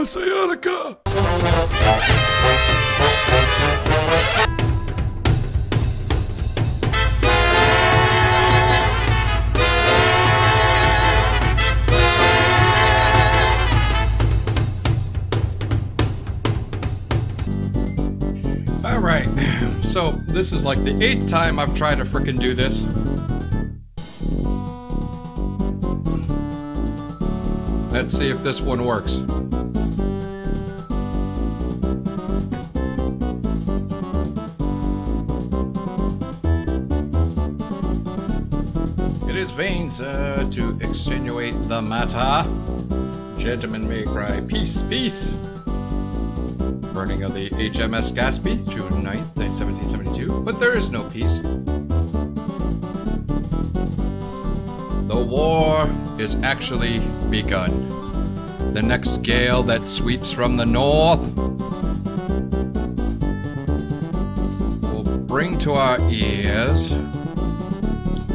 la sciatica. Alright, so this is like the 8th time I've tried to frickin' do this. Let's see if this one works. It is vain, sir, to extenuate the matter. Gentlemen may cry, peace, peace. Burning of the HMS Gaspee, June 9th, 1772, but there is no peace. The war is actually begun. The next gale that sweeps from the north will bring to our ears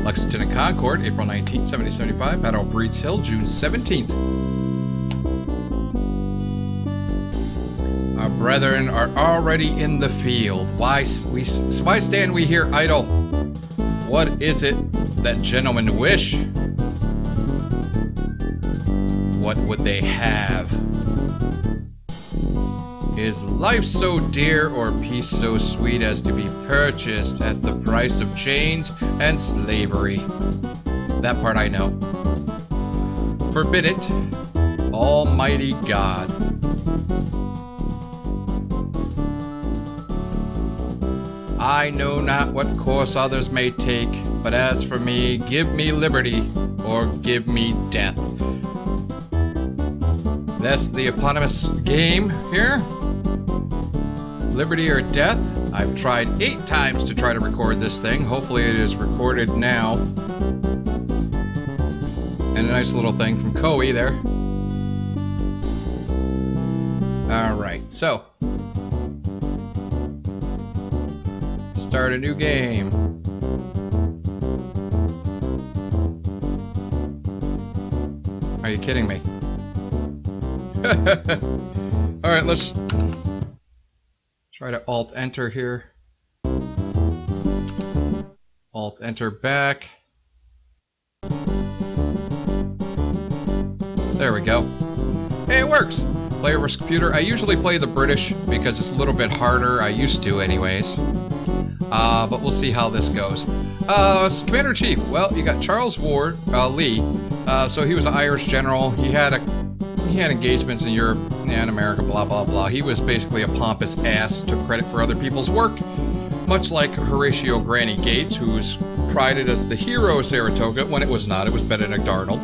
Lexington and Concord, April 19th, 1775, Battle of Breed's Hill, June 17th. Our brethren are already in the field. Why stand we here idle? What is it that gentlemen wish? What would they have? Is life so dear or peace so sweet as to be purchased at the price of chains and slavery? That part I know. Forbid it, Almighty God. I know not what course others may take, but as for me, give me liberty or give me death. That's the eponymous game here. Liberty or death. I've tried 8 times to try to record this thing. Hopefully it is recorded now. And a nice little thing from Koei there. Alright, so. Start a new game. Are you kidding me? Alright, let's try to Alt-Enter here. Alt-Enter back. There we go. Hey, it works! Player versus computer. I usually play the British because it's a little bit harder. I used to anyways. But we'll see how this goes. Commander-in-Chief. Well, you got Charles Lee. So he was an Irish general. He had engagements in Europe and America, blah, blah, blah. He was basically a pompous ass, took credit for other people's work, much like Horatio Granny Gates, who was prided as the hero of Saratoga, when it was not. It was Benedict Arnold.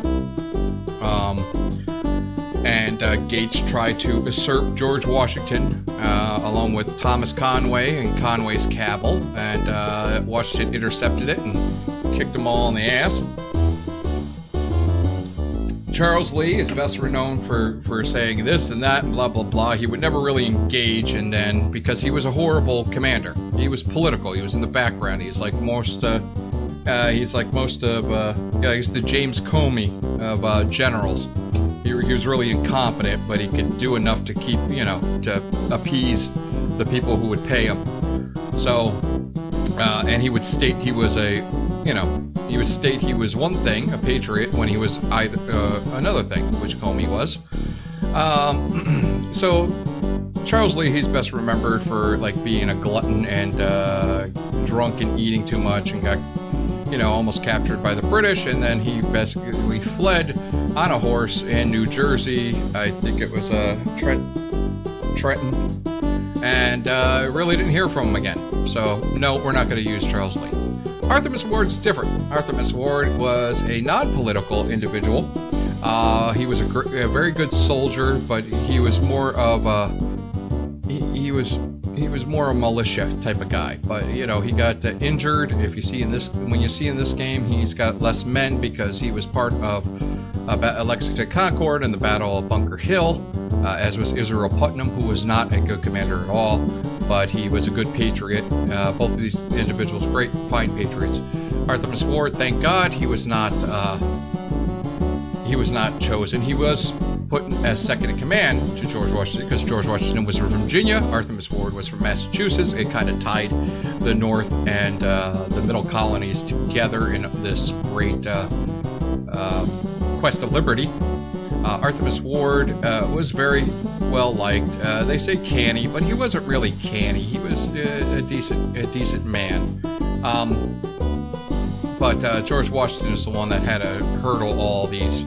Gates tried to usurp George Washington, along with Thomas Conway and Conway's cabal, and Washington intercepted it and kicked them all in the ass. Charles Lee is best renowned for saying this and that and blah blah blah. He would never really engage, and then because he was a horrible commander, he was political. He was in the background. He's like most of he's the James Comey of generals. He was really incompetent, but he could do enough to keep, to appease the people who would pay him. So, and he would state he was he was one thing, a patriot, when he was another thing, which Comey was. So, Charles Lee, he's best remembered for being a glutton and drunk and eating too much, and got almost captured by the British, and then he basically fled on a horse in New Jersey. I think it was Trenton, and really didn't hear from him again. So no, we're not going to use Charles Lee. Artemus Ward's different. Artemus Ward was a non-political individual. He was a very good soldier, but he was more of a he was more a militia type of guy. But he got injured. If you see in this game, he's got less men because he was part of Lexington Concord and the Battle of Bunker Hill, as was Israel Putnam, who was not a good commander at all, but he was a good patriot. Both of these individuals, great, fine patriots. Artemus Ward, thank God, he was not chosen. He was put as second in command to George Washington, because George Washington was from Virginia, Artemus Ward was from Massachusetts. It kind of tied the North and the Middle colonies together in this great quest of liberty. Artemus Ward was very well liked. They say canny, but he wasn't really canny. He was a decent man. But George Washington is the one that had to hurdle all these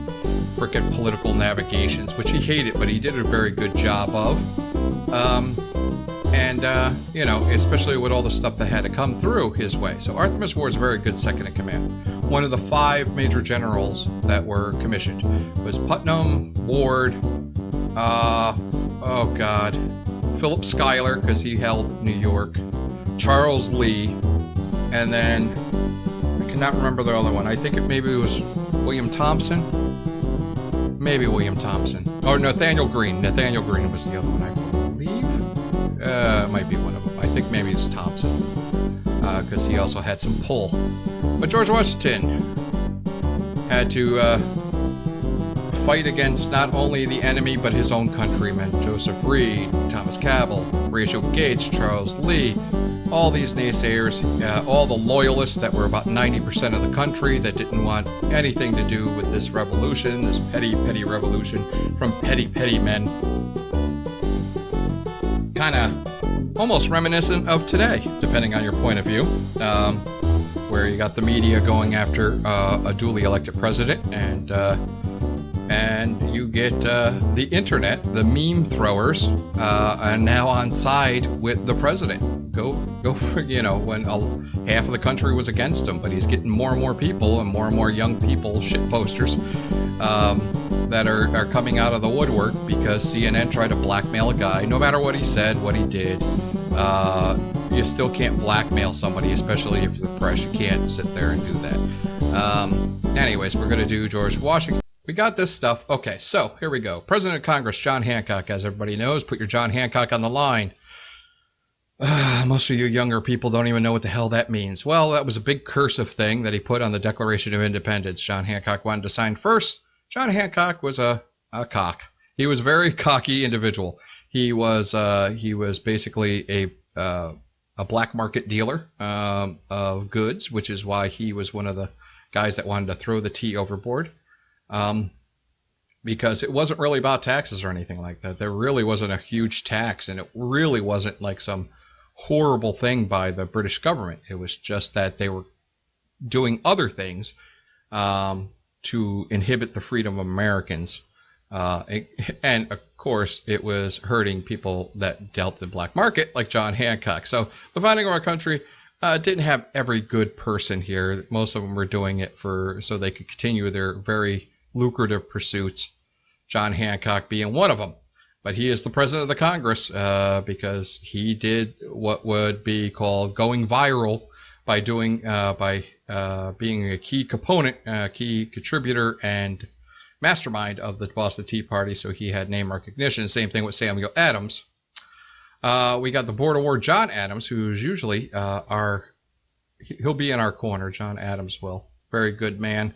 frickin' political navigations, which he hated, but he did a very good job of. You know, especially with all the stuff that had to come through his way. So Artemus Ward is a very good second in command. One of the 5 major generals that were commissioned was Putnam, Ward, Philip Schuyler, because he held New York, Charles Lee, and then I cannot remember the other one. I think maybe it was William Thompson. Maybe William Thompson. Or Nathaniel Greene. Nathaniel Greene was the other one, I believe. It might be one of them. I think maybe it's Thompson, because he also had some pull. But George Washington had to fight against not only the enemy, but his own countrymen. Joseph Reed, Thomas Cabell, Horatio Gates, Charles Lee, all these naysayers, all the loyalists that were about 90% of the country that didn't want anything to do with this revolution, this petty revolution from petty men. Kind of almost reminiscent of today, depending on your point of view, where you got the media going after a duly elected president, and you get the internet, the meme throwers, are now on side with the president. Go for, you know, when half of the country was against him, but he's getting more and more people and more young people, shit posters, that are coming out of the woodwork because CNN tried to blackmail a guy. No matter what he said, what he did, you still can't blackmail somebody, especially if you're the press. You can't sit there and do that. Anyways, we're going to do George Washington. We got this stuff. Okay, so here we go. President of Congress, John Hancock, as everybody knows. Put your John Hancock on the line. Most of you younger people don't even know what the hell that means. Well, that was a big cursive thing that he put on the Declaration of Independence. John Hancock wanted to sign first. John Hancock was a cock. He was a very cocky individual. He was basically a black market dealer of goods, which is why he was one of the guys that wanted to throw the tea overboard. Because it wasn't really about taxes or anything like that. There really wasn't a huge tax, and it really wasn't like some horrible thing by the British government. It was just that they were doing other things to inhibit the freedom of Americans. And, of course, it was hurting people that dealt the black market, like John Hancock. So the founding of our country didn't have every good person here. Most of them were doing it so they could continue their very lucrative pursuits, John Hancock being one of them. But he is the president of the Congress because he did what would be called going viral by being a key component, key contributor, and mastermind of the Boston Tea Party. So he had name recognition. Same thing with Samuel Adams. We got the Board Award John Adams, who's usually he'll be in our corner. John Adams will. Very good man.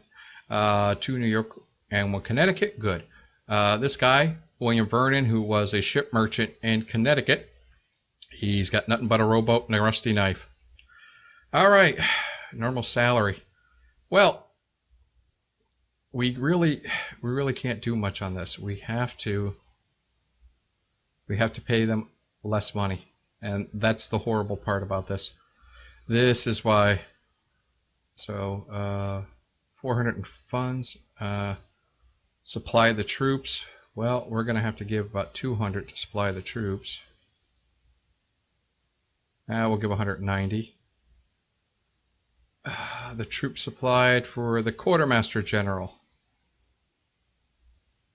2 New York and 1 Connecticut. Good. This guy, William Vernon, who was a ship merchant in Connecticut, he's got nothing but a rowboat and a rusty knife. All right, normal salary. Well, we really can't do much on this. We have to pay them less money, and that's the horrible part about this. This is why. So 400 in funds. Supply the troops. Well, we're going to have to give about 200 to supply the troops. We'll give 190. The troops supplied for the quartermaster general,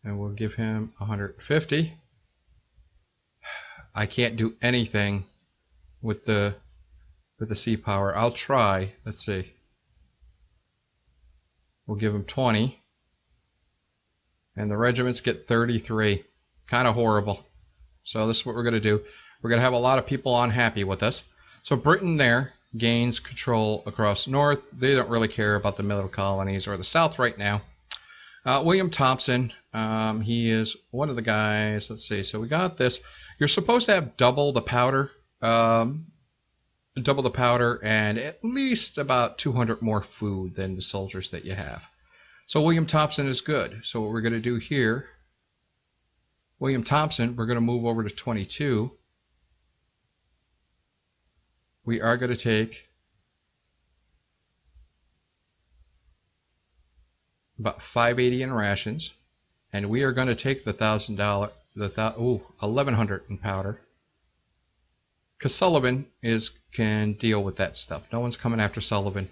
and we'll give him 150. I can't do anything with the sea power. I'll try. Let's see. We'll give him 20. And the regiments get 33. Kind of horrible. So this is what we're going to do. We're going to have a lot of people unhappy with us. So Britain there gains control across north. They don't really care about the middle colonies or the south right now. William Thompson He is one of the guys. Let's see. So we got this. You're supposed to have double the powder. Double the powder and at least about 200 more food than the soldiers that you have. So William Thompson is good. So what we're going to do here, William Thompson, we're going to move over to 22. We are going to take about $580 in rations, and we are going to take the $1,100 in powder. Because Sullivan can deal with that stuff. No one's coming after Sullivan.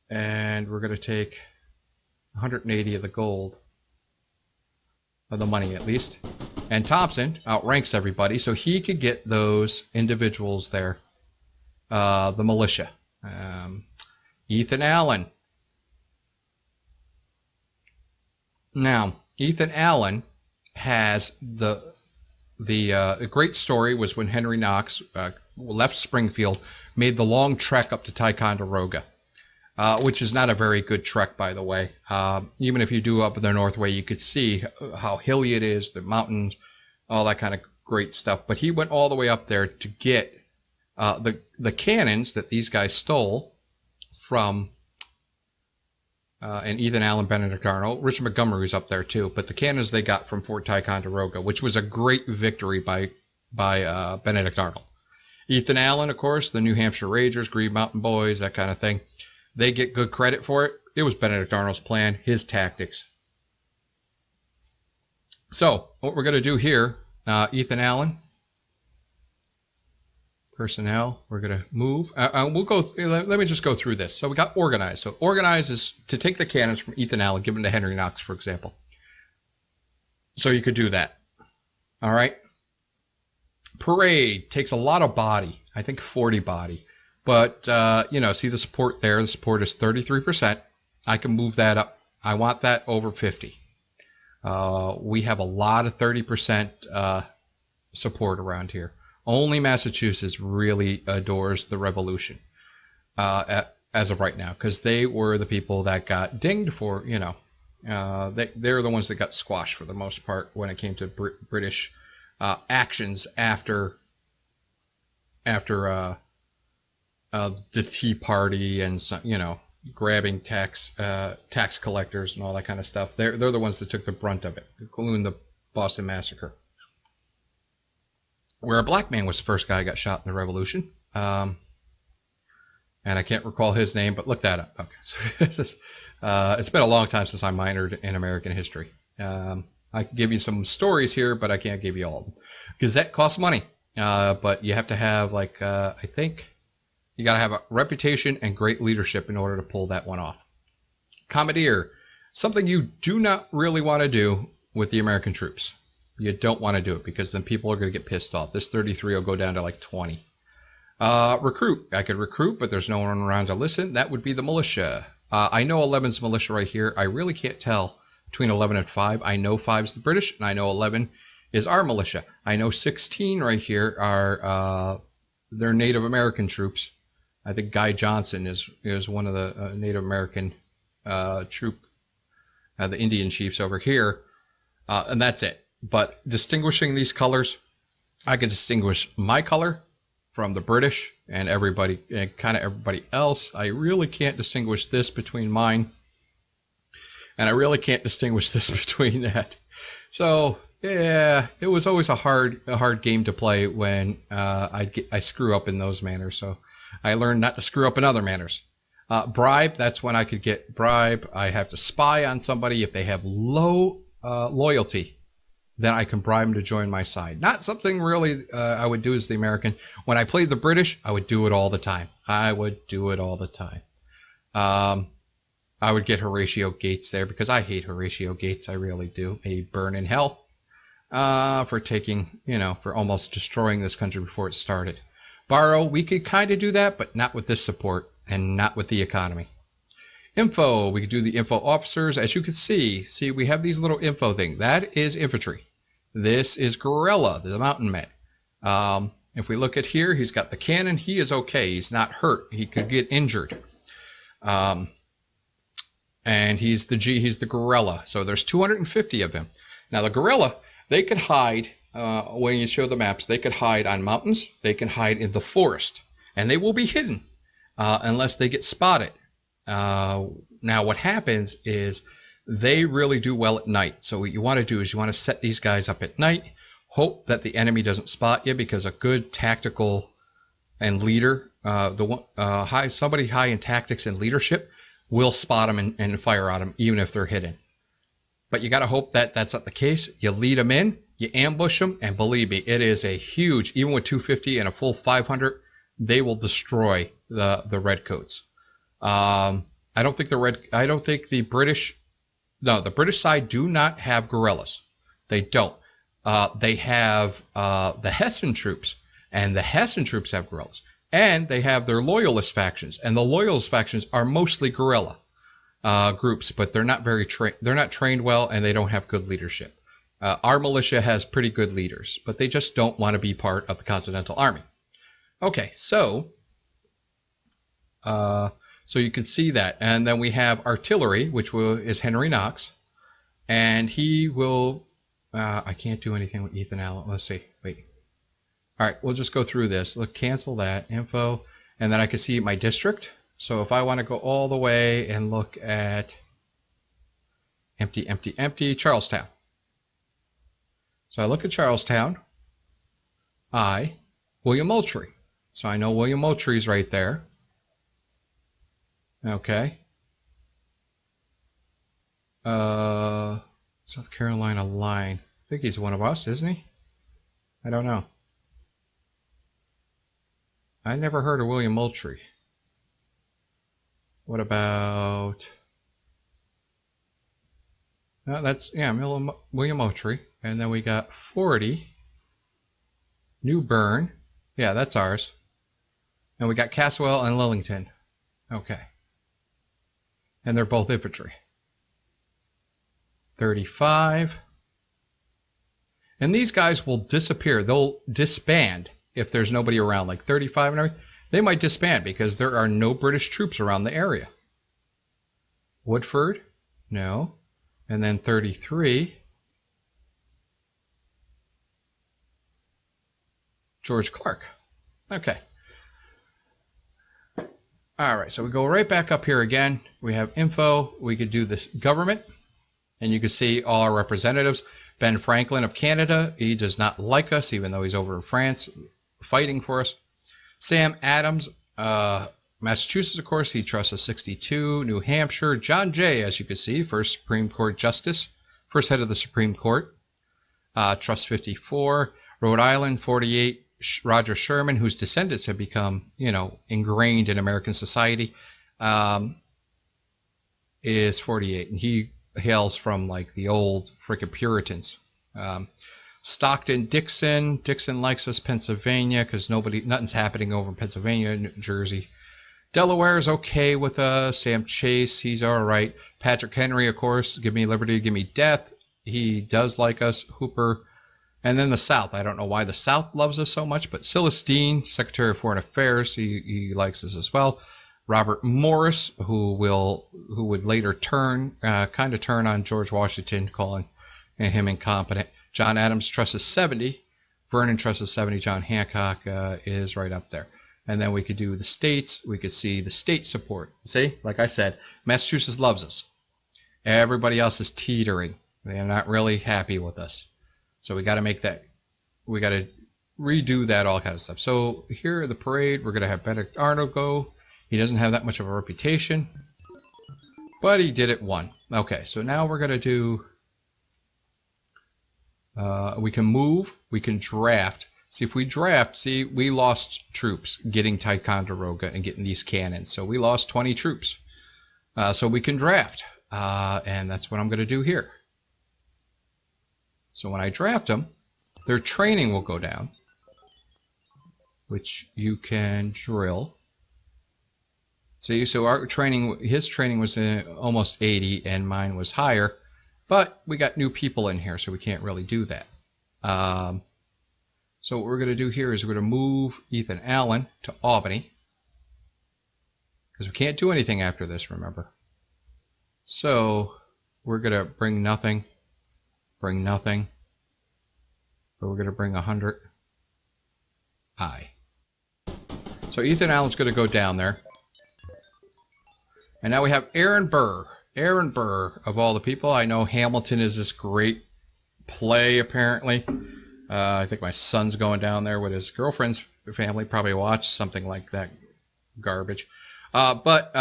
And we're going to take 180 of the gold. Of the money, at least. And Thompson outranks everybody, so he could get those individuals there. The militia. Ethan Allen. Now, Ethan Allen has a great story was when Henry Knox left Springfield, made the long trek up to Ticonderoga, which is not a very good trek, by the way. Even if you do up the Northway, you could see how hilly it is, the mountains, all that kind of great stuff. But he went all the way up there to get the cannons that these guys stole from, and Ethan Allen, Benedict Arnold. Richard Montgomery's up there too, but the cannons they got from Fort Ticonderoga, which was a great victory by Benedict Arnold. Ethan Allen, of course, the New Hampshire Rangers, Green Mountain Boys, that kind of thing. They get good credit for it. It was Benedict Arnold's plan, his tactics. So, what we're going to do here, Ethan Allen, personnel, we're going to move. We'll go. Let me just go through this. So we got organize. So organize is to take the cannons from Ethan Allen, give them to Henry Knox, for example. So you could do that. All right. Parade takes a lot of body. I think 40 body. But, see the support there. The support is 33%. I can move that up. I want that over 50. We have a lot of 30% support around here. Only Massachusetts really adores the revolution as of right now, because they were the people that got dinged for, they're the ones that got squashed for the most part when it came to British actions after the Tea Party and some, grabbing tax collectors and all that kind of stuff. They're the ones that took the brunt of it, including the Boston Massacre, where a black man was the first guy who got shot in the Revolution. And I can't recall his name, but look that up. Okay. So it's been a long time since I minored in American history. I can give you some stories here, but I can't give you all of them. Gazette costs money, but you have to have, I think, you got to have a reputation and great leadership in order to pull that one off. Commandeer, something you do not really want to do with the American troops. You don't want to do it because then people are going to get pissed off. This 33 will go down to like 20. Recruit. I could recruit, but there's no one around to listen. That would be the militia. I know 11's militia right here. I really can't tell between 11 and 5. I know 5's the British, and I know 11 is our militia. I know 16 right here are they're Native American troops. I think Guy Johnson is one of the Native American troop, the Indian chiefs over here, and that's it. But distinguishing these colors, I can distinguish my color from the British and everybody, and kind of everybody else. I really can't distinguish this between mine, and I really can't distinguish this between that. So yeah, it was always a hard game to play when I screw up in those manners. So I learned not to screw up in other manners. Bribe, that's when I could get bribe. I have to spy on somebody. If they have low loyalty, then I can bribe them to join my side. Not something really I would do as the American. When I played the British, I would do it all the time. I would get Horatio Gates there because I hate Horatio Gates. I really do. He'd burn in hell for taking, for almost destroying this country before it started. Borrow, we could kind of do that, but not with this support and not with the economy. Info, we could do the info officers. As you can see, we have these little info thing. That is infantry. This is guerrilla, the mountain men. If we look at here, he's got the cannon. He is okay. He's not hurt. He could get injured. And And he's the gorilla. So there's 250 of him. Now the gorilla, they could hide, when you show the maps, they could hide on mountains, they can hide in the forest, and they will be hidden unless they get spotted. Now what happens is they really do well at night. So what you want to do is you want to set these guys up at night, hope that the enemy doesn't spot you, because a good tactical and leader, somebody high in tactics and leadership will spot them and fire on them even if they're hidden. But you got to hope that that's not the case. You lead them in, you ambush them, and believe me, it is a huge, even with 250 and a full 500, they will destroy the redcoats. I don't think the British side do not have guerrillas. They don't. They have the Hessian troops, and the Hessian troops have guerrillas. And they have their loyalist factions, and the loyalist factions are mostly guerrilla groups, but they're not they're not trained well, and they don't have good leadership. Our militia has pretty good leaders, but they just don't want to be part of the Continental Army. Okay, so you can see that, and then we have artillery, which is Henry Knox, and he will. I can't do anything with Ethan Allen. Let's see. Wait. All right, we'll just go through this. Look, cancel that info, and then I can see my district. So if I want to go all the way and look at empty, Charlestown. So I look at Charlestown. William Moultrie. So I know William Moultrie's right there. Okay. South Carolina line. I think he's one of us, isn't he? I don't know. I never heard of William Moultrie. What about... No, that's, yeah, William Moultrie. And then we got 40. New Bern. Yeah, that's ours. And we got Caswell and Lillington. Okay. And they're both infantry. 35. And these guys will disappear. They'll disband if there's nobody around, like 35 and everything. They might disband because there are no British troops around the area. Woodford? No. And then 33. George Clark. Okay. All right, so we go right back up here again. We have info. We could do this government, and you can see all our representatives. Ben Franklin of Canada, he does not like us, even though he's over in France fighting for us. Sam Adams, Massachusetts, of course, he trusts us 62. New Hampshire, John Jay, as you can see, first Supreme Court Justice, first head of the Supreme Court, trust 54. Rhode Island, 48. Roger Sherman, whose descendants have become, ingrained in American society, is 48, and he hails from like the old frickin' Puritans. Stockton, Dixon likes us. Pennsylvania, because nothing's happening over in Pennsylvania. New Jersey, Delaware is okay with us. Sam Chase, he's all right. Patrick Henry, of course, give me liberty, give me death. He does like us. Hooper. And then the South. I don't know why the South loves us so much, but Celestine, Secretary of Foreign Affairs, he likes us as well. Robert Morris, who would later turn on George Washington, calling him incompetent. John Adams trusts 70. Vernon trusts 70. John Hancock is right up there. And then we could do the states. We could see the state support. See, like I said, Massachusetts loves us. Everybody else is teetering. They're not really happy with us. So we got to make that, we got to redo that, all kind of stuff. So here at the parade, we're going to have Benedict Arnold go. He doesn't have that much of a reputation, but he did it one. Okay, so now we're going to do, we can move, we can draft. See, if we draft, we lost troops getting Ticonderoga and getting these cannons. So we lost 20 troops. So we can draft, and that's what I'm going to do here. So when I draft them, their training will go down, which you can drill. See, so our training, his training was almost 80, and mine was higher, but we got new people in here, so we can't really do that. So what we're going to do here is we're going to move Ethan Allen to Albany, because we can't do anything after this, remember. So we're going to bring nothing, but we're going to bring 100. Aye. So Ethan Allen's going to go down there. And now we have Aaron Burr. Aaron Burr, of all the people. I know Hamilton is this great play, apparently. I think my son's going down there with his girlfriend's family. Probably watch something like that garbage. But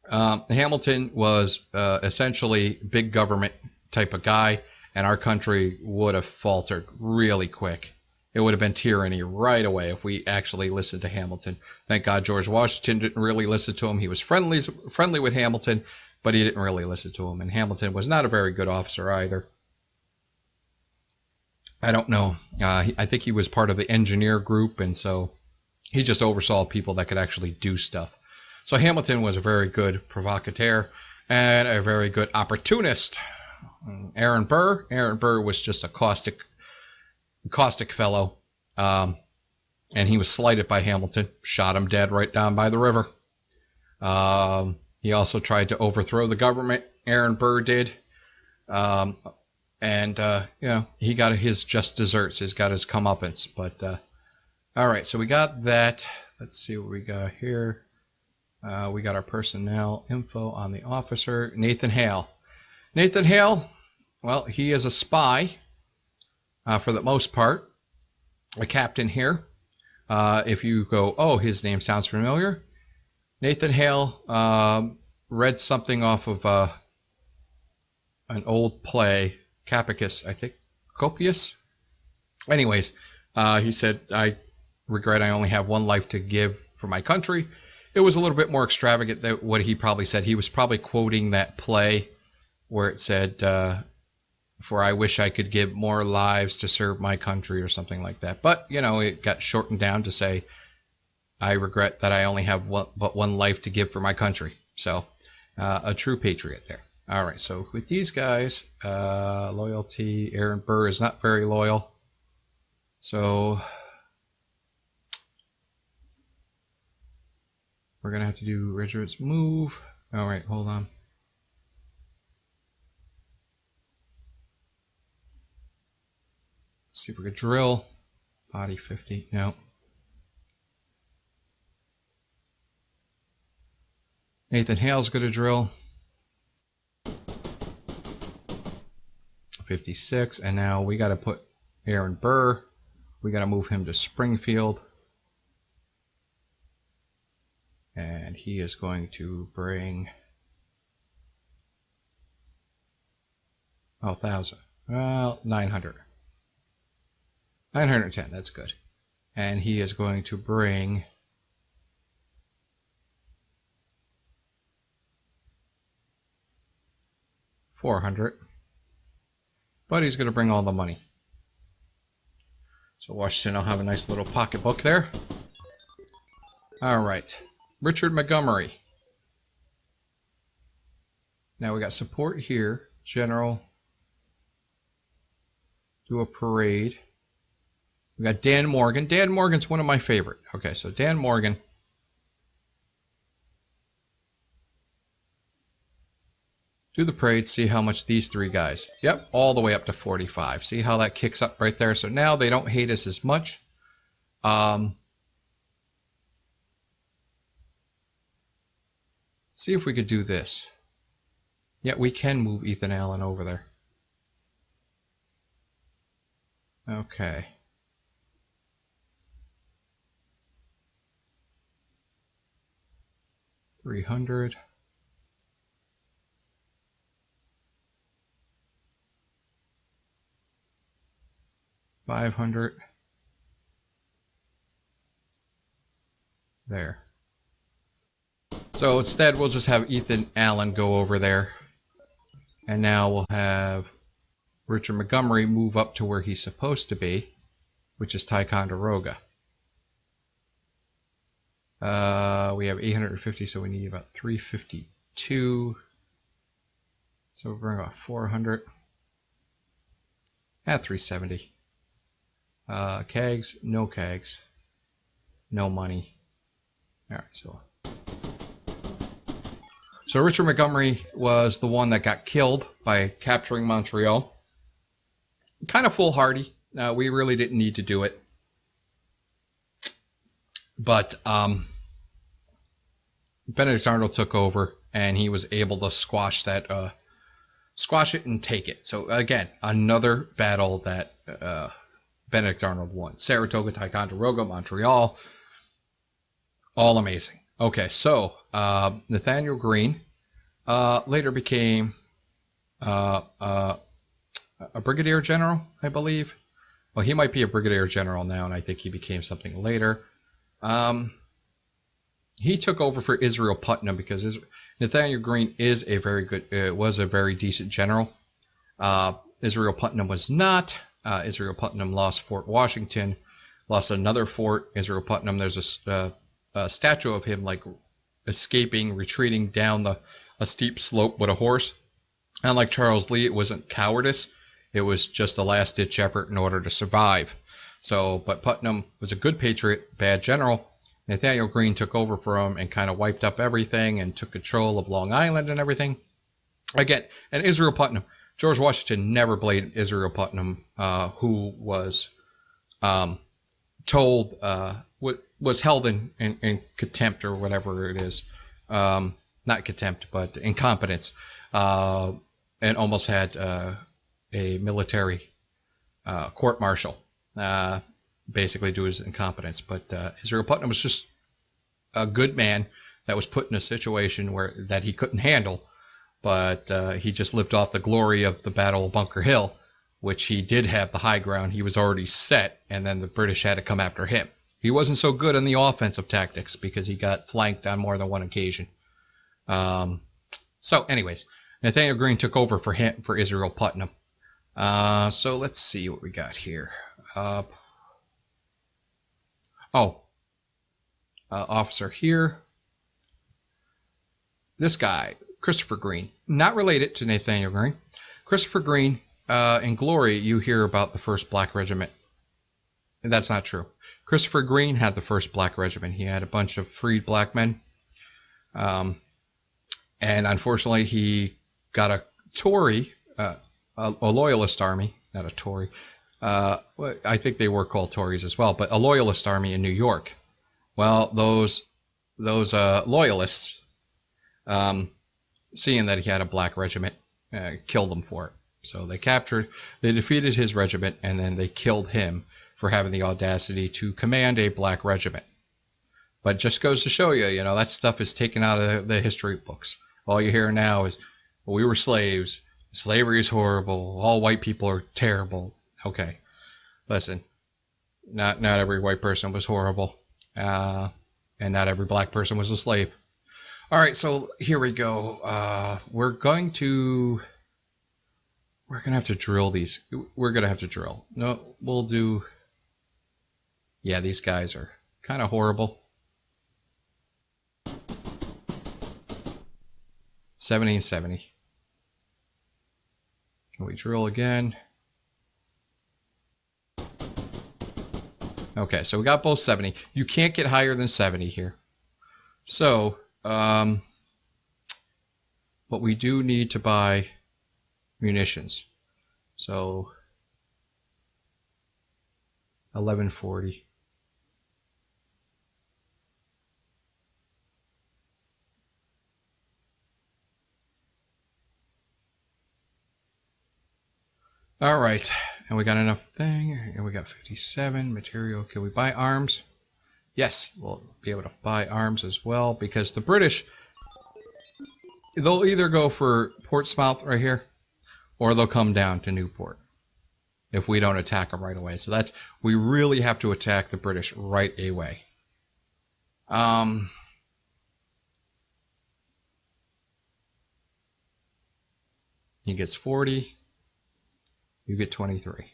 Hamilton was essentially big government type of guy, and our country would have faltered really quick. It would have been tyranny right away if we actually listened to Hamilton. Thank God George Washington didn't really listen to him. He was friendly with Hamilton, but he didn't really listen to him. And Hamilton was not a very good officer either. I don't know. I think he was part of the engineer group, and so he just oversaw people that could actually do stuff. So Hamilton was a very good provocateur and a very good opportunist. Aaron Burr was just a caustic fellow, and he was slighted by Hamilton, shot him dead right down by the river. He also tried to overthrow the government. Aaron Burr did, and he got his just desserts. He's got his comeuppance. But all right, so we got that. Let's see what we got here. We got our personnel info on the officer, Nathan Hale. Nathan Hale, well, he is a spy. For the most part, a captain here. If you go, oh, his name sounds familiar. Nathan Hale read something off of an old play, Capicus, I think, Copius. Anyways, he said, I regret I only have one life to give for my country. It was a little bit more extravagant than what he probably said. He was probably quoting that play where it said, for I wish I could give more lives to serve my country or something like that. But, it got shortened down to say, I regret that I only have but one life to give for my country. So, a true patriot there. All right, so with these guys, loyalty, Aaron Burr is not very loyal. So, we're going to have to do Richard's move. All right, hold on. See if we could drill. Body 50. No. Nathan Hale's going to drill. 56. And now we got to put Aaron Burr. We got to move him to Springfield. And he is going to bring 1,000. Well, 900. 910, that's good. And he is going to bring $400. But he's going to bring all the money. So Washington will have a nice little pocketbook there. All right. Richard Montgomery. Now we got support here. General. Do a parade. We got Dan Morgan. Dan Morgan's one of my favorite. Okay, so Dan Morgan. Do the parade, see how much these three guys. Yep, all the way up to 45. See how that kicks up right there? So now they don't hate us as much. See if we could do this. Yeah, we can move Ethan Allen over there. Okay. $300. $500. There. So instead, we'll just have Ethan Allen go over there. And now we'll have Richard Montgomery move up to where he's supposed to be, which is Ticonderoga. We have 850, so we need about 352. So we're bring about 400. At 370. Kegs, no kegs. No money. Alright, so So Richard Montgomery was the one that got killed by capturing Montreal. Kind of foolhardy. We really didn't need to do it. But Benedict Arnold took over, and he was able to squash it and take it. So again, another battle that Benedict Arnold won. Saratoga, Ticonderoga, Montreal, all amazing. Okay, so Nathaniel Greene later became a brigadier general, I believe. Well, he might be a brigadier general now, and I think he became something later. He took over for Israel Putnam because Nathaniel Greene is a very good, was a very decent general. Israel Putnam was not. Israel Putnam lost Fort Washington, lost another fort. Israel Putnam, there's a statue of him like escaping, retreating down a steep slope with a horse. Unlike Charles Lee, it wasn't cowardice. It was just a last-ditch effort in order to survive. But Putnam was a good patriot, bad general. Nathaniel Greene took over for him and kind of wiped up everything and took control of Long Island and everything. Again, and Israel Putnam, George Washington never blamed Israel Putnam, who was told, was held in contempt or whatever it is. Not contempt, but incompetence. And almost had a military court-martial basically due to his incompetence. But Israel Putnam was just a good man that was put in a situation that he couldn't handle. But he just lived off the glory of the Battle of Bunker Hill, which he did have the high ground. He was already set, and then the British had to come after him. He wasn't so good on the offensive tactics because he got flanked on more than one occasion. So anyways, Nathaniel Greene took over for Israel Putnam. So let's see what we got here. Officer here. This guy, Christopher Greene, not related to Nathaniel Greene. Christopher Greene, in Glory, you hear about the 1st Black Regiment. And that's not true. Christopher Greene had the 1st Black Regiment. He had a bunch of freed black men. And unfortunately, he got a Tory, a Loyalist army, not a Tory. I think they were called Tories as well, but a Loyalist army in New York. Well, those Loyalists, seeing that he had a black regiment, killed him for it. So they defeated his regiment, and then they killed him for having the audacity to command a black regiment. But it just goes to show you, that stuff is taken out of the history books. All you hear now is, well, we were slaves. Slavery is horrible. All white people are terrible. Okay, listen, not every white person was horrible, and not every black person was a slave. All right, so here we go. We're gonna have to drill these. We're gonna have to drill. No, we'll do. Yeah, these guys are kind of horrible. 70 and 70. Can we drill again? Okay, so we got both 70. You can't get higher than 70 here. So, but we do need to buy munitions. So, 1140. All right, and we got enough thing, and we got 57 material. Can we buy arms? Yes, we'll be able to buy arms as well, because the British, they'll either go for Portsmouth right here, or they'll come down to Newport if we don't attack them right away. So we really have to attack the British right away. He gets 40. You get 23.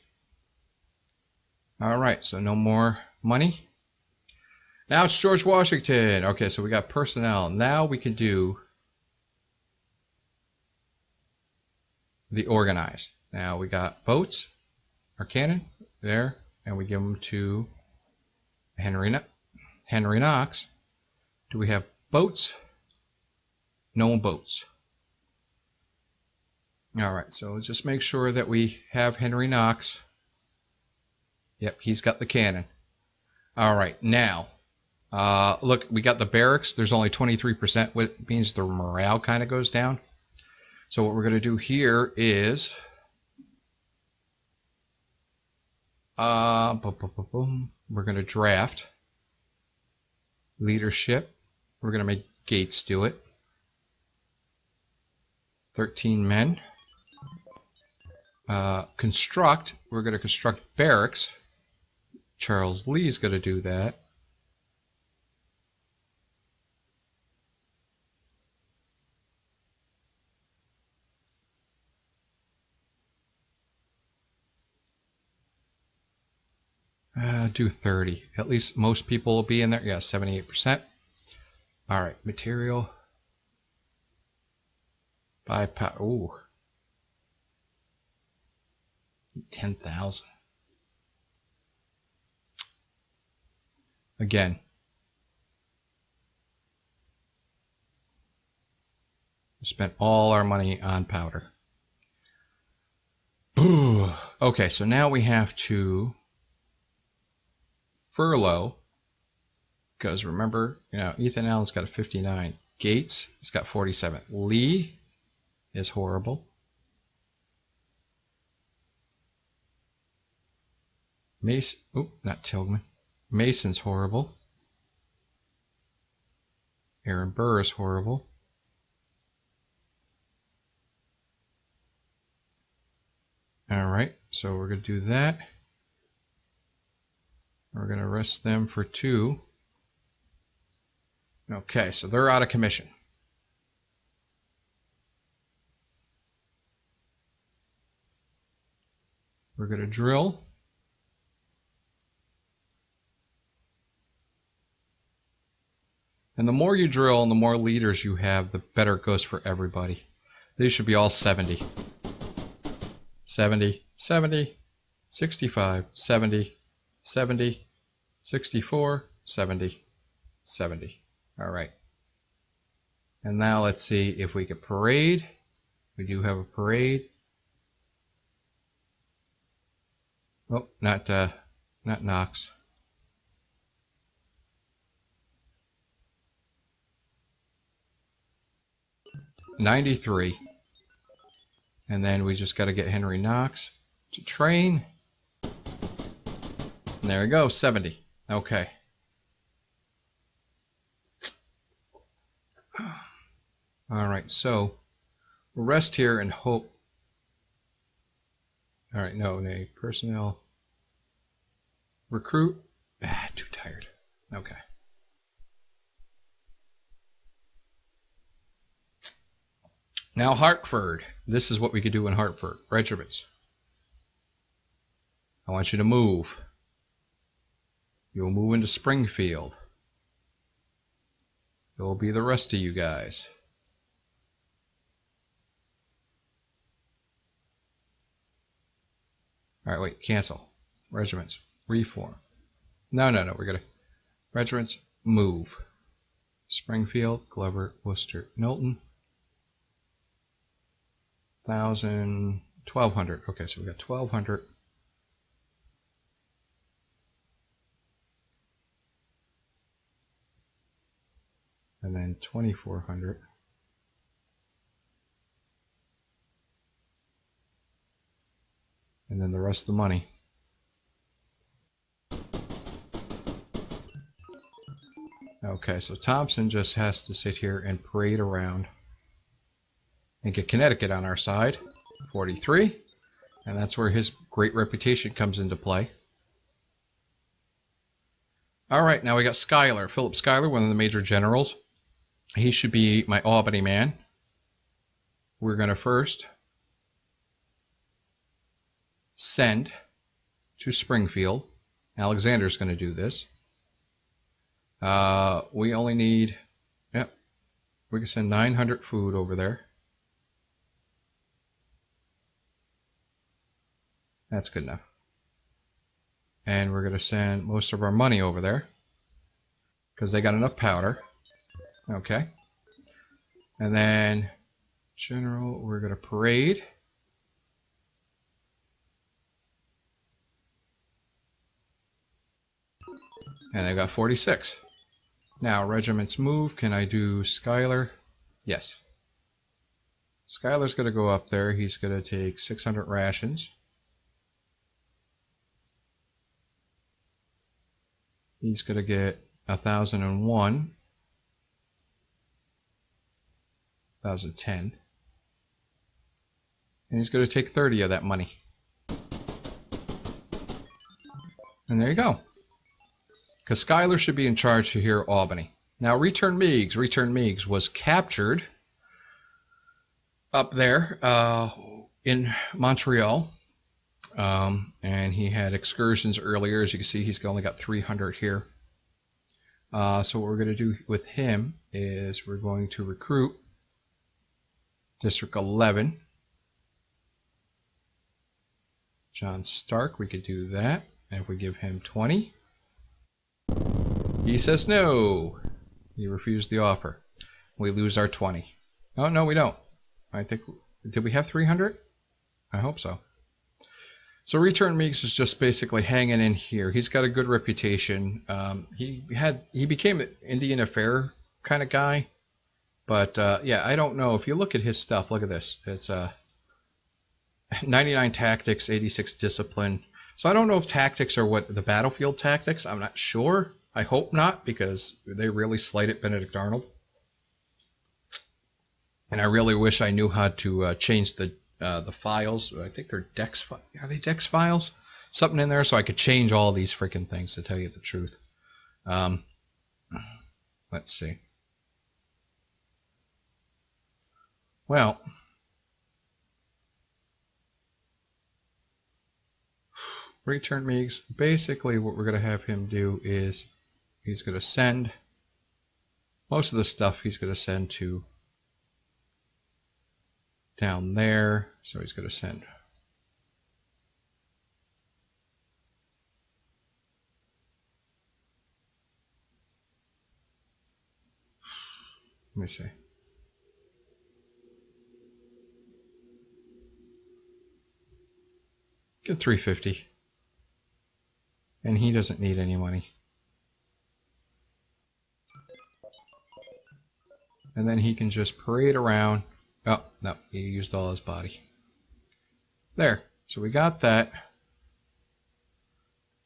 All right, so no more money. Now it's George Washington. Okay, so we got personnel. Now we can do the organize. Now we got boats, our cannon there, and we give them to Henry Knox. Do we have boats? No boats. All right, so just make sure that we have Henry Knox. Yep, he's got the cannon. All right, now, look, we got the barracks. There's only 23%, which means the morale kind of goes down. So what we're going to do here is, we're going to draft leadership. We're going to make Gates do it. 13 men. Construct. We're going to construct barracks. Charles Lee's going to do that. Do 30. At least most people will be in there. Yeah, 78%. All right, material. Buy power. Ooh. 10,000. Again. We spent all our money on powder. Ooh. Okay, so now we have to furlough, because remember, Ethan Allen's got a 59. Gates has got 47. Lee is horrible. Mason, not Tilghman. Mason's horrible. Aaron Burr is horrible. All right, so we're going to do that. We're going to arrest them for 2. Okay, so they're out of commission. We're going to drill. And the more you drill and the more leaders you have, the better it goes for everybody. These should be all 70. 70, 70, 65, 70, 70, 64, 70, 70. All right. And now let's see if we could parade. We do have a parade. Oh, not Knox. $93. And then we just got to get Henry Knox to train. And there we go, 70. Okay. All right, so we'll rest here and hope. All right, no, personnel. Recruit. Too tired. Okay. Now Hartford. This is what we could do in Hartford. Regiments. I want you to move. You'll move into Springfield. It will be the rest of you guys. All right, wait, cancel. Regiments, reform. No, we're gonna, regiments, move. Springfield, Glover, Worcester, Milton. 1,000, 1,200. Okay, so we got 1,200. And then 2,400. And then the rest of the money. Okay, so Thompson just has to sit here and parade around and get Connecticut on our side. 43. And that's where his great reputation comes into play. All right, now we got Schuyler. Philip Schuyler, one of the major generals. He should be my Albany man. We're going to first send to Springfield. Alexander's going to do this. We only need, we can send 900 food over there. That's good enough. And we're going to send most of our money over there because they got enough powder. Okay. And then general, we're going to parade. And I got 46. Now, regiments move. Can I do Schuyler? Yes. Schuyler's going to go up there. He's going to take 600 rations. He's going to get 1,001. 1,010. And he's going to take 30 of that money. And there you go. Because Schuyler should be in charge here at Albany. Now, Return Meigs. Return Meigs was captured up there in Montreal. And he had excursions earlier. As you can see, he's only got 300 here. So what we're going to do with him is we're going to recruit District 11. John Stark, we could do that. And if we give him 20, he says no. He refused the offer. We lose our 20. Oh, no, we don't. I think, did we have 300? I hope so. So Return Meigs is just basically hanging in here. He's got a good reputation. He became an Indian Affair kind of guy. But yeah, I don't know. If you look at his stuff, look at this. It's 99 tactics, 86 discipline. So I don't know if tactics are what the battlefield tactics. I'm not sure. I hope not, because they really slighted Benedict Arnold. And I really wish I knew how to change the files. I think they're Dex. Are they Dex files? Something in there so I could change all these freaking things, to tell you the truth. Let's see. Well, Return Meigs, basically what we're going to have him do is he's going to send most of the stuff he's going to send to down there. So he's going to send let me see. Get 350. And he doesn't need any money. And then he can just parade around. Oh, no, he used all his body. There. So we got that.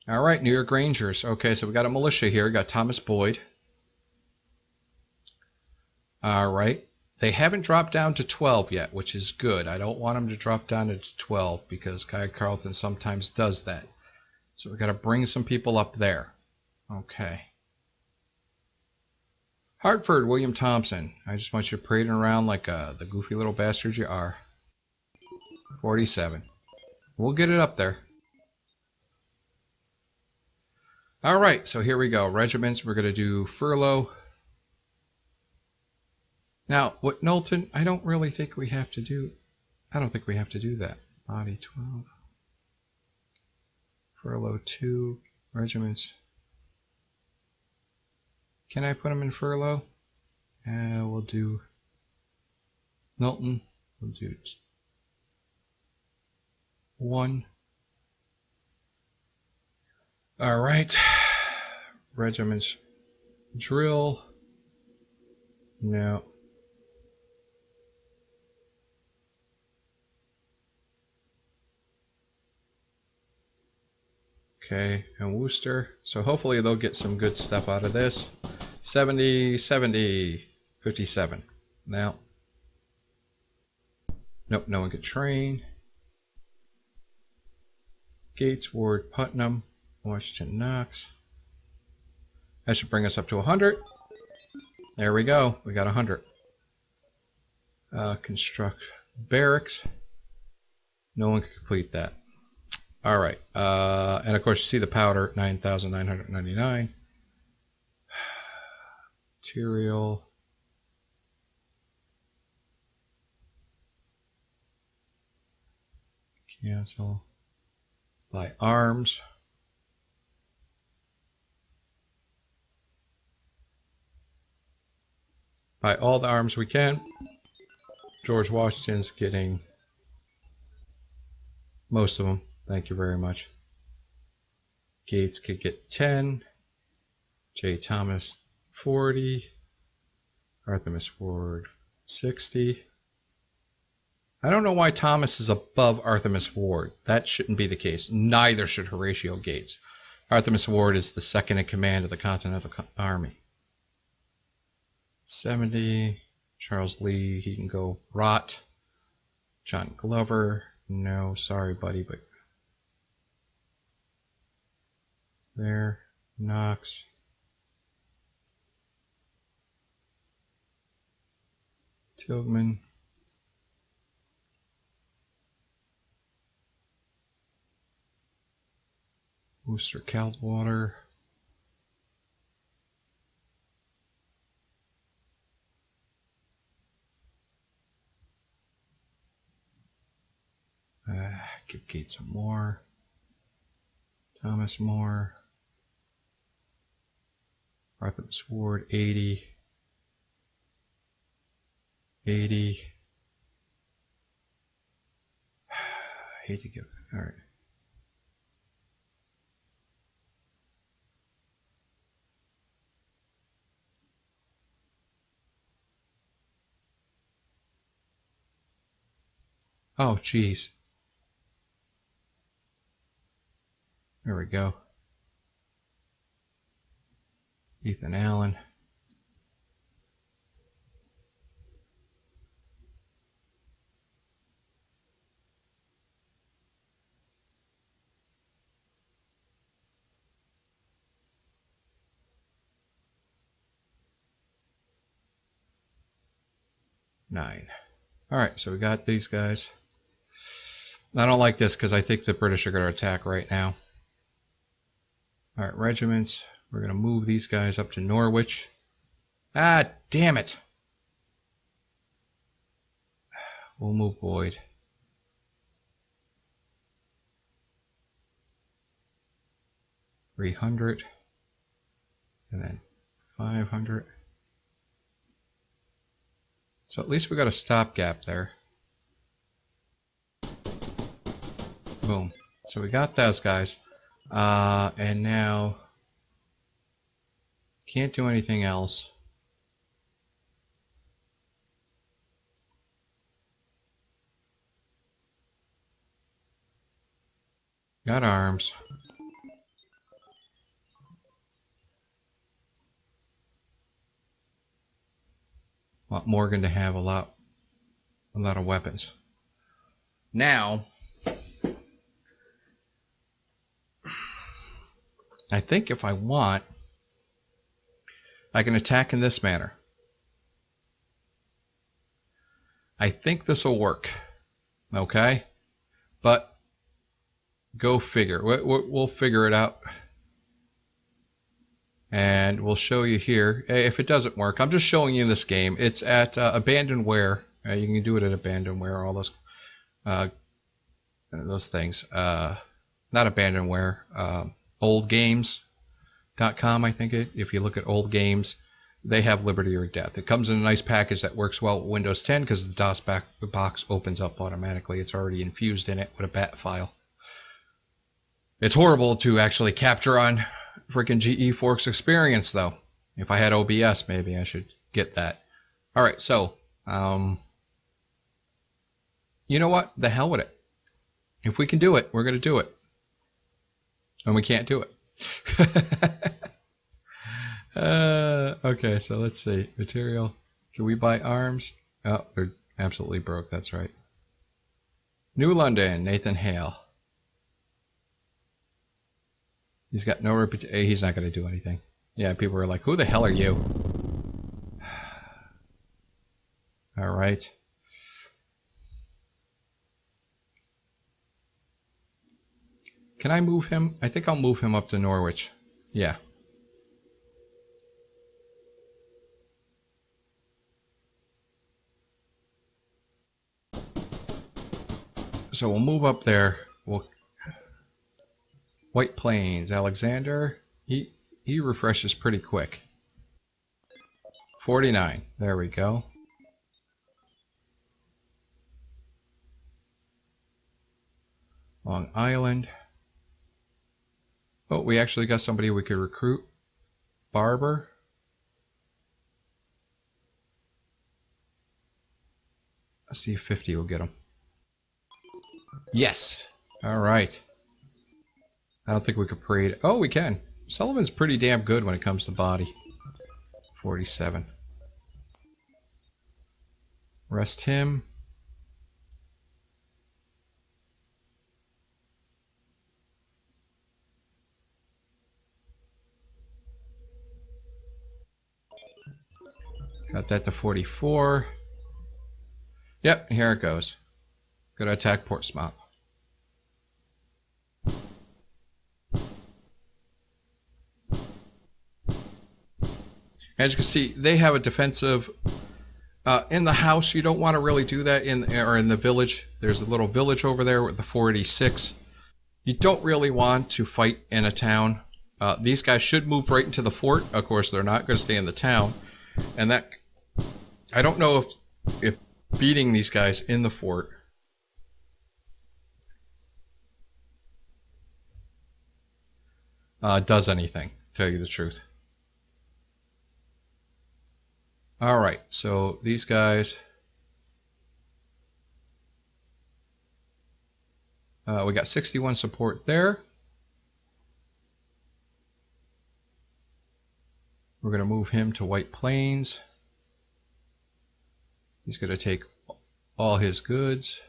All right, New York Rangers. Okay, so we got a militia here. We got Thomas Boyd. All right. They haven't dropped down to 12 yet, which is good. I don't want them to drop down to 12 because Guy Carleton sometimes does that. So we've got to bring some people up there. Okay. Hartford, William Thompson. I just want you parading around like the goofy little bastard you are. 47. We'll get it up there. All right, so here we go. Regiments, we're going to do furlough. Now, what Knowlton, I don't really think we have to do. I don't think we have to do that. Body 12. Furlough 2. Regiments. Can I put them in furlough? We'll do Knowlton. We'll do 1. All right. Regiments. Drill. No. Okay, and Worcester. So hopefully they'll get some good stuff out of this. 70, 70, 57. Now, nope, no one could train. Gates, Ward, Putnam, Washington, Knox. That should bring us up to 100. There we go. We got 100. Construct barracks. No one can complete that. All right, and of course you see the powder, 9,999. Material. Cancel. Buy arms. Buy all the arms we can. George Washington's getting most of them. Thank you very much. Gates could get 10. J. Thomas 40. Artemis Ward 60. I don't know why Thomas is above Artemis Ward. That shouldn't be the case. Neither should Horatio Gates. Artemis Ward is the second in command of the Continental Army. 70. Charles Lee, he can go rot. John Glover, no, sorry buddy, but there. Knox. Tilghman. Worcester Caldwater. Give Gates some more. Thomas Moore. Artemis Ward 80. 80. I hate to give it. Alright. Oh, geez. There we go. Ethan Allen. Nine. All right, so we got these guys. I don't like this because I think the British are going to attack right now. All right, regiments. We're going to move these guys up to Norwich. Ah, damn it. We'll move Boyd. $300. And then 500. So at least we got a stopgap there. Boom. So we got those guys. And now can't do anything else. Got arms. Want Morgan to have a lot of weapons. Now, I think if I want, I can attack in this manner. I think this will work. Okay? But go figure. We'll figure it out. And we'll show you here. If it doesn't work, I'm just showing you this game. It's at Abandonware. You can do it at Abandonware, all those things. Not Abandonware. Oldgames.com, I think. If you look at old games, they have Liberty or Death. It comes in a nice package that works well with Windows 10 because the DOSBox opens up automatically. It's already infused in it with a bat file. It's horrible to actually capture on freaking GE Forks Experience, though. If I had OBS, maybe I should get that. All right, so you know what? The hell with it. If we can do it, we're going to do it. And we can't do it. Okay, so let's see. Material. Can we buy arms? Oh, they're absolutely broke. That's right. New London, Nathan Hale. He's got no reputation. He's not going to do anything. Yeah, people are like, who the hell are you? All right. Can I move him? I think I'll move him up to Norwich. Yeah. So we'll move up there. We'll White Plains, Alexander. He refreshes pretty quick. 49. There we go. Long Island. Oh, we actually got somebody we could recruit. Barber. Let's see if 50 will get him. Yes. All right. I don't think we could parade. Oh, we can. Sullivan's pretty damn good when it comes to body. 47. Rest him. Got that to 44. Yep, here it goes. Gonna attack Portsmouth. As you can see, they have a defensive. In the house, you don't want to really do that in the village. There's a little village over there with the 486. You don't really want to fight in a town. These guys should move right into the fort. Of course, they're not going to stay in the town. And that, I don't know if beating these guys in the fort does anything, to tell you the truth. Alright, so these guys, we got 61 support there. We're going to move him to White Plains. He's going to take all his goods.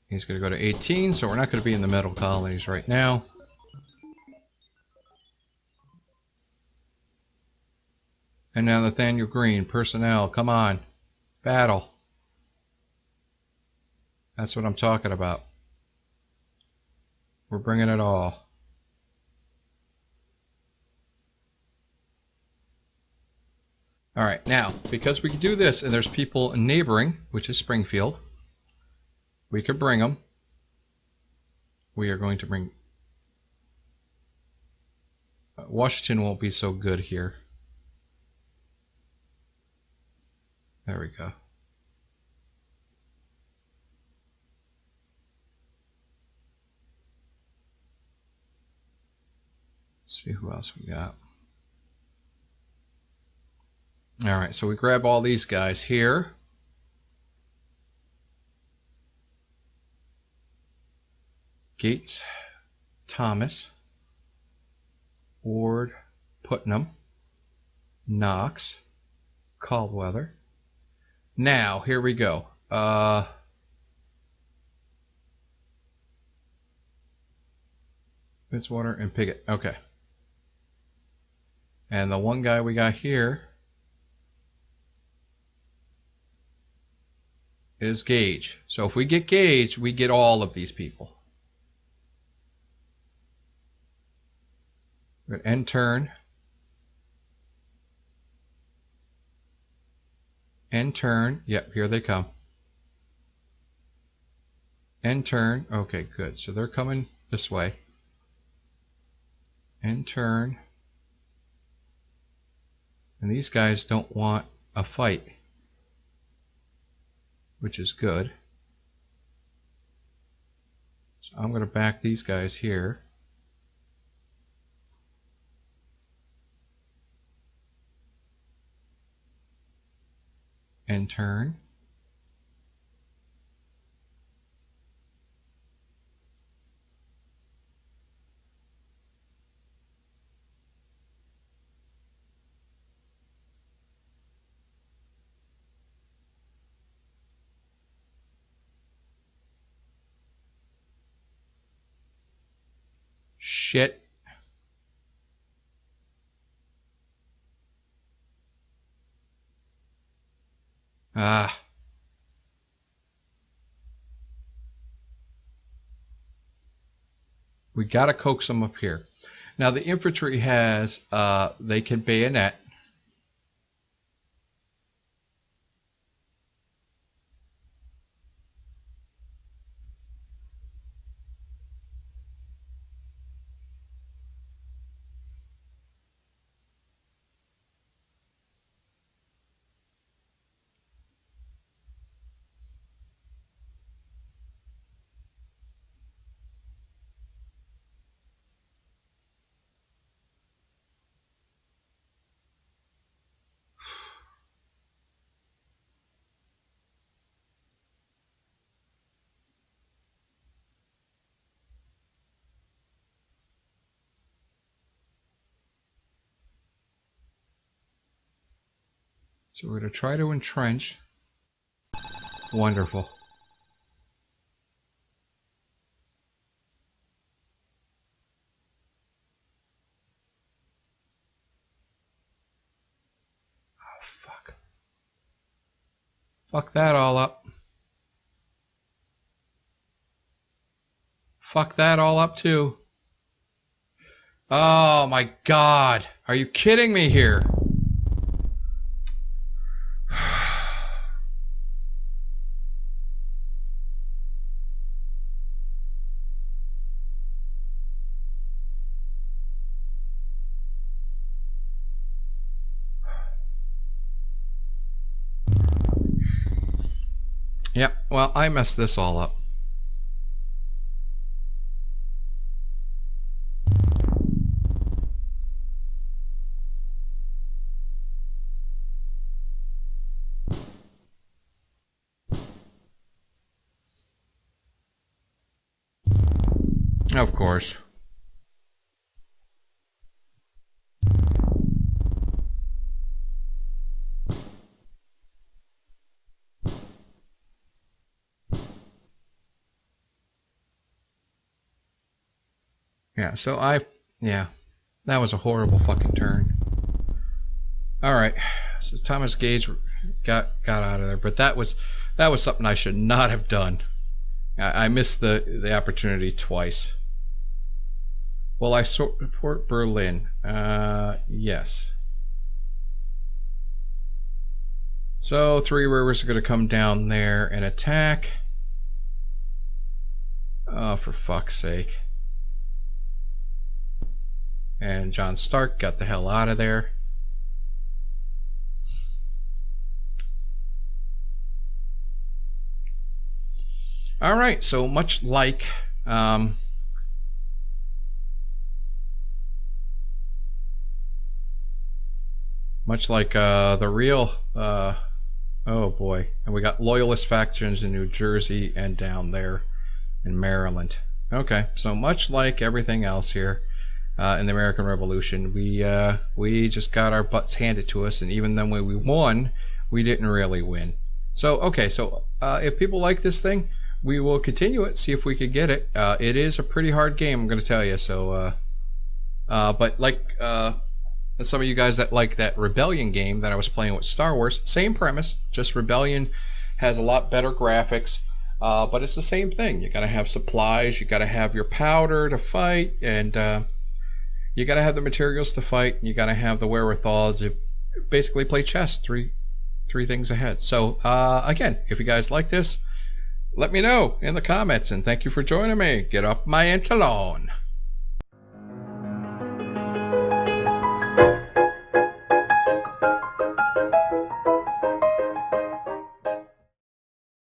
He's going to go to 18, so we're not going to be in the metal colonies right now. And now Nathaniel Green, personnel, come on. Battle. That's what I'm talking about. We're bringing it all. Alright, now, because we can do this, and there's people neighboring, which is Springfield, we could bring them. We are going to bring... Washington won't be so good here. There we go. Let's see who else we got. Alright, so we grab all these guys here. Gates, Thomas, Ward, Putnam, Knox, Caldwell. Now, here we go. Fitzwater and Piggott. Okay. And the one guy we got here is Gage. So if we get Gage, we get all of these people. We're going to end turn. End turn. Yep, here they come. End turn. Okay, good. So they're coming this way. End turn. And these guys don't want a fight, which is good. So I'm going to back these guys here. And turn. Shit. Ah. We got to coax them up here. Now the infantry has, they can bayonet. So we're going to try to entrench. Wonderful. Oh, fuck. Fuck that all up. Fuck that all up too. Oh my god. Are you kidding me here? Yep, well, I messed this all up. Of course. Yeah, so yeah, that was a horrible fucking turn. Alright, so Thomas Gage got out of there, but that was something I should not have done. I missed the opportunity twice. Well, I support Berlin. Yes. So Three Rivers are going to come down there and attack. Oh, for fuck's sake. And John Stark got the hell out of there. Alright, so much like the real oh boy, and we got loyalist factions in New Jersey and down there in Maryland. Okay, so much like everything else here in the American Revolution, we just got our butts handed to us, and even then when we won, we didn't really win. So okay, so if people like this thing, we will continue it, see if we could get it. It is a pretty hard game, I'm going to tell you. So, but like some of you guys that like that Rebellion game that I was playing with Star Wars, same premise, just Rebellion has a lot better graphics, but it's the same thing. You got to have supplies, you got to have your powder to fight, and you got to have the materials to fight, and you got to have the wherewithal to basically play chess three things ahead. So, again, if you guys like this, let me know in the comments, and thank you for joining me. Get up my Antalone.